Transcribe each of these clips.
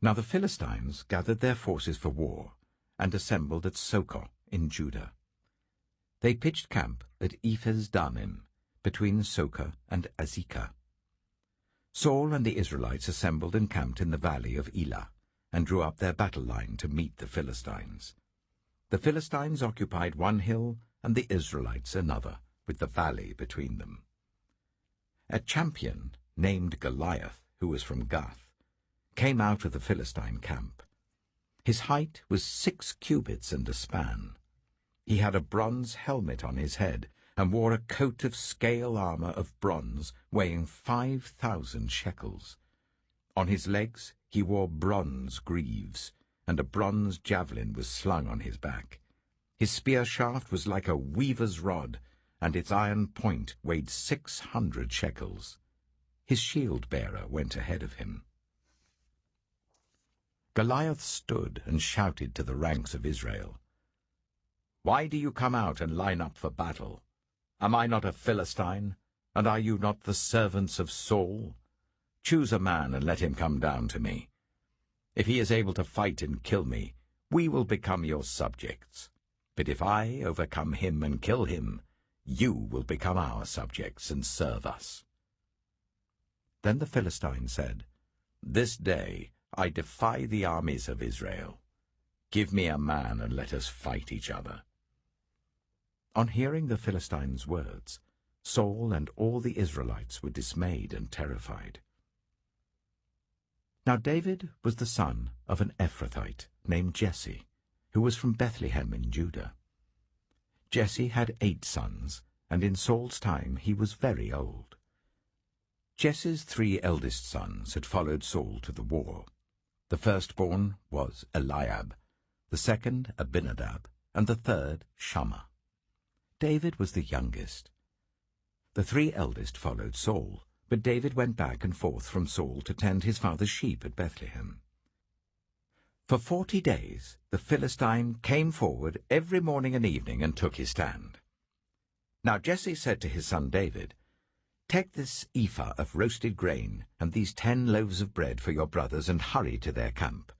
Now the Philistines gathered their forces for war and assembled at Socoh in Judah. They pitched camp at Ephes-dammim, between Socoh and Azekah. Saul and the Israelites assembled and camped in the valley of Elah, and drew up their battle line to meet the Philistines. The Philistines occupied one hill, and the Israelites another, with the valley between them. A champion named Goliath, who was from Gath, came out of the Philistine camp. His height was 6 cubits and a span. He had a bronze helmet on his head, and wore a coat of scale armor of bronze weighing 5,000 shekels. On his legs he wore bronze greaves, and a bronze javelin was slung on his back. His spear shaft was like a weaver's rod, and its iron point weighed 600 shekels. His shield-bearer went ahead of him. Goliath stood and shouted to the ranks of Israel, "Why do you come out and line up for battle? Am I not a Philistine, and are you not the servants of Saul? Choose a man and let him come down to me. If he is able to fight and kill me, we will become your subjects. But if I overcome him and kill him, you will become our subjects and serve us." Then the Philistine said, "This day I defy the armies of Israel. Give me a man and let us fight each other." On hearing the Philistines' words, Saul and all the Israelites were dismayed and terrified. Now David was the son of an Ephrathite named Jesse, who was from Bethlehem in Judah. Jesse had 8 sons, and in Saul's time he was very old. Jesse's 3 eldest sons had followed Saul to the war. The firstborn was Eliab, the second Abinadab, and the third Shammah. David was the youngest. The 3 eldest followed Saul, but David went back and forth from Saul to tend his father's sheep at Bethlehem. For 40 days the Philistine came forward every morning and evening and took his stand. Now Jesse said to his son David, "Take this ephah of roasted grain and these 10 loaves of bread for your brothers and hurry to their camp.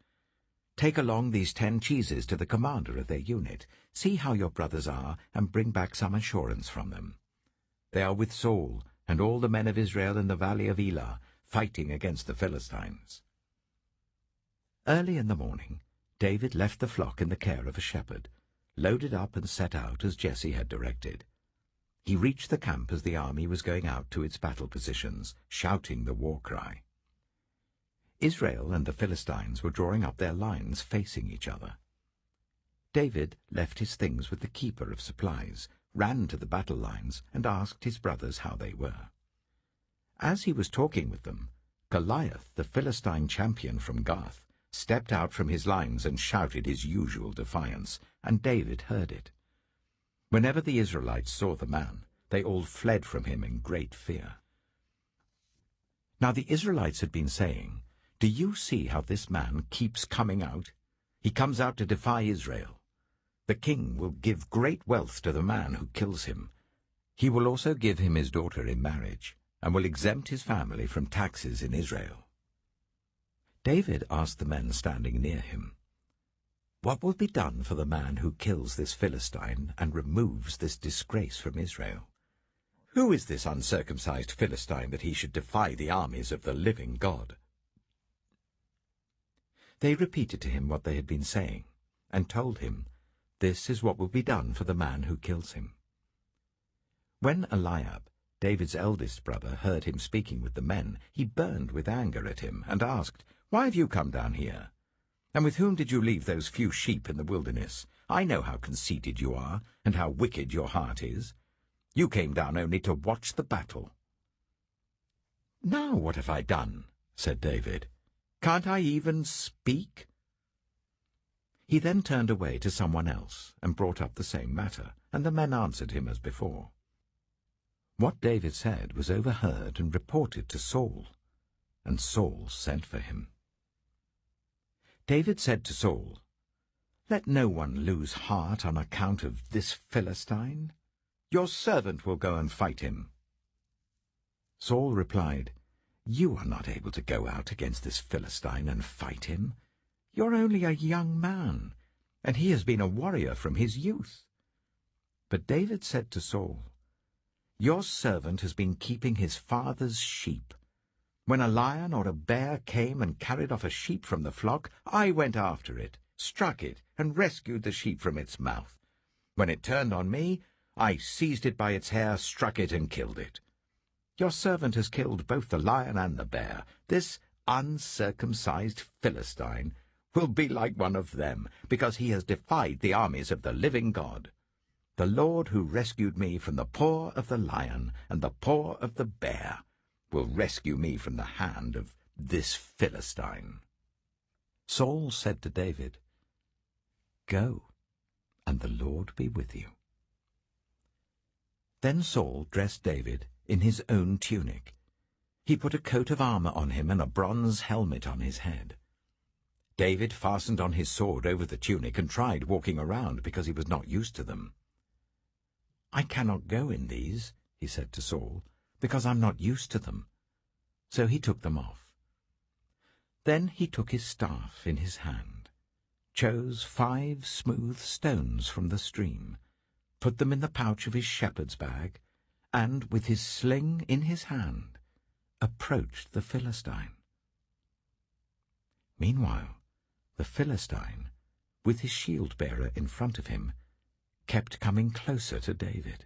Take along these 10 cheeses to the commander of their unit. See how your brothers are, and bring back some assurance from them. They are with Saul and all the men of Israel in the valley of Elah, fighting against the Philistines." Early in the morning, David left the flock in the care of a shepherd, loaded up and set out as Jesse had directed. He reached the camp as the army was going out to its battle positions, shouting the war cry. Israel and the Philistines were drawing up their lines facing each other. David left his things with the keeper of supplies, ran to the battle lines, and asked his brothers how they were. As he was talking with them, Goliath, the Philistine champion from Gath, stepped out from his lines and shouted his usual defiance, and David heard it. Whenever the Israelites saw the man, they all fled from him in great fear. Now the Israelites had been saying, "Do you see how this man keeps coming out? He comes out to defy Israel. The king will give great wealth to the man who kills him. He will also give him his daughter in marriage, and will exempt his family from taxes in Israel." David asked the men standing near him, "What will be done for the man who kills this Philistine and removes this disgrace from Israel? Who is this uncircumcised Philistine that he should defy the armies of the living God?" They repeated to him what they had been saying, and told him, "This is what will be done for the man who kills him." When Eliab, David's eldest brother, heard him speaking with the men, he burned with anger at him, and asked, "Why have you come down here? And with whom did you leave those few sheep in the wilderness? I know how conceited you are, and how wicked your heart is. You came down only to watch the battle." "Now what have I done?" said David. "Can't I even speak?" He then turned away to someone else and brought up the same matter, and the men answered him as before. What David said was overheard and reported to Saul, and Saul sent for him. David said to Saul, "Let no one lose heart on account of this Philistine. Your servant will go and fight him." Saul replied, You are not able to go out against this Philistine and fight him. You're only a young man, and he has been a warrior from his youth." But David said to Saul, "Your servant has been keeping his father's sheep. When a lion or a bear came and carried off a sheep from the flock, I went after it, struck it, and rescued the sheep from its mouth. When it turned on me, I seized it by its hair, struck it, and killed it. Your servant has killed both the lion and the bear. This uncircumcised Philistine will be like one of them, because he has defied the armies of the living God. The Lord who rescued me from the paw of the lion and the paw of the bear will rescue me from the hand of this Philistine." Saul said to David, "Go, and the Lord be with you." Then Saul dressed David in his own tunic. He put a coat of armor on him and a bronze helmet on his head. David fastened on his sword over the tunic and tried walking around because he was not used to them. "I cannot go in these," he said to Saul, "because I'm not used to them." So he took them off. Then he took his staff in his hand, chose 5 smooth stones from the stream, put them in the pouch of his shepherd's bag, and, with his sling in his hand, approached the Philistine. Meanwhile, the Philistine, with his shield-bearer in front of him, kept coming closer to David.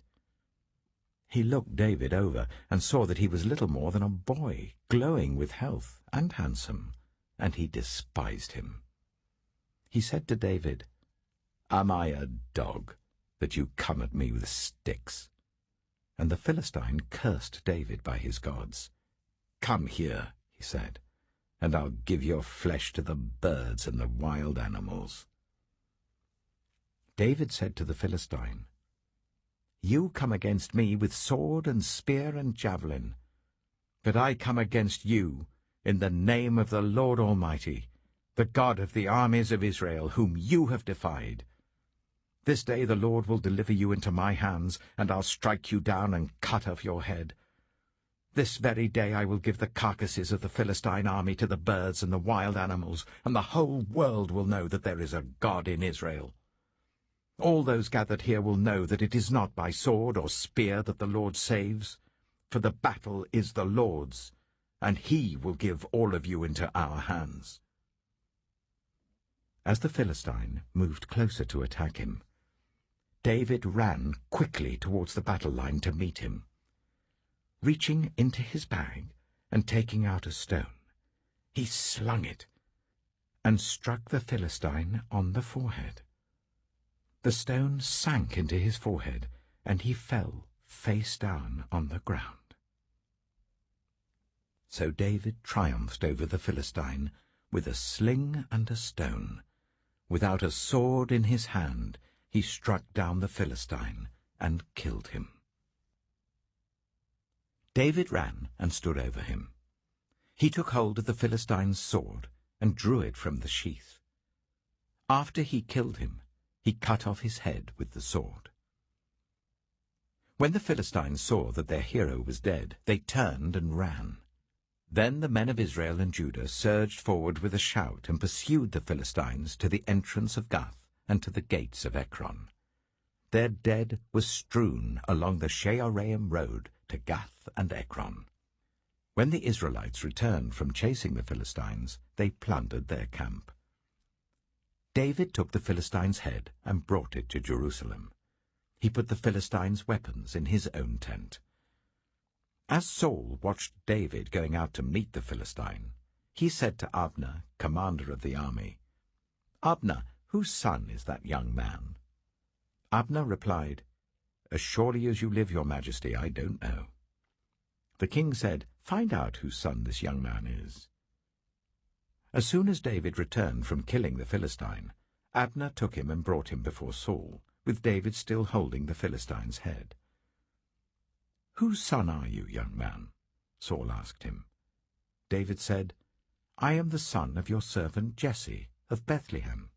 He looked David over and saw that he was little more than a boy, glowing with health and handsome, and he despised him. He said to David, "Am I a dog, that you come at me with sticks?" And the Philistine cursed David by his gods. "Come here," he said, "and I'll give your flesh to the birds and the wild animals." David said to the Philistine, "You come against me with sword and spear and javelin, but I come against you in the name of the Lord Almighty, the God of the armies of Israel, whom you have defied. This day the Lord will deliver you into my hands, and I'll strike you down and cut off your head. This very day I will give the carcasses of the Philistine army to the birds and the wild animals, and the whole world will know that there is a God in Israel. All those gathered here will know that it is not by sword or spear that the Lord saves, for the battle is the Lord's, and he will give all of you into our hands." As the Philistine moved closer to attack him, David ran quickly towards the battle line to meet him. Reaching into his bag and taking out a stone, he slung it and struck the Philistine on the forehead. The stone sank into his forehead, and he fell face down on the ground. So David triumphed over the Philistine with a sling and a stone. Without a sword in his hand, he struck down the Philistine and killed him. David ran and stood over him. He took hold of the Philistine's sword and drew it from the sheath. After he killed him, he cut off his head with the sword. When the Philistines saw that their hero was dead, they turned and ran. Then the men of Israel and Judah surged forward with a shout and pursued the Philistines to the entrance of Gath and to the gates of Ekron. Their dead was strewn along the Shearaim road to Gath and Ekron. When the Israelites returned from chasing the Philistines, they plundered their camp. David took the Philistine's head and brought it to Jerusalem. He put the Philistines' weapons in his own tent. As Saul watched David going out to meet the Philistine, he said to Abner, commander of the army, "Abner, whose son is that young man?" Abner replied, "As surely as you live, your majesty, I don't know." The king said, "Find out whose son this young man is." As soon as David returned from killing the Philistine, Abner took him and brought him before Saul, with David still holding the Philistine's head. "Whose son are you, young man?" Saul asked him. David said, "I am the son of your servant Jesse of Bethlehem."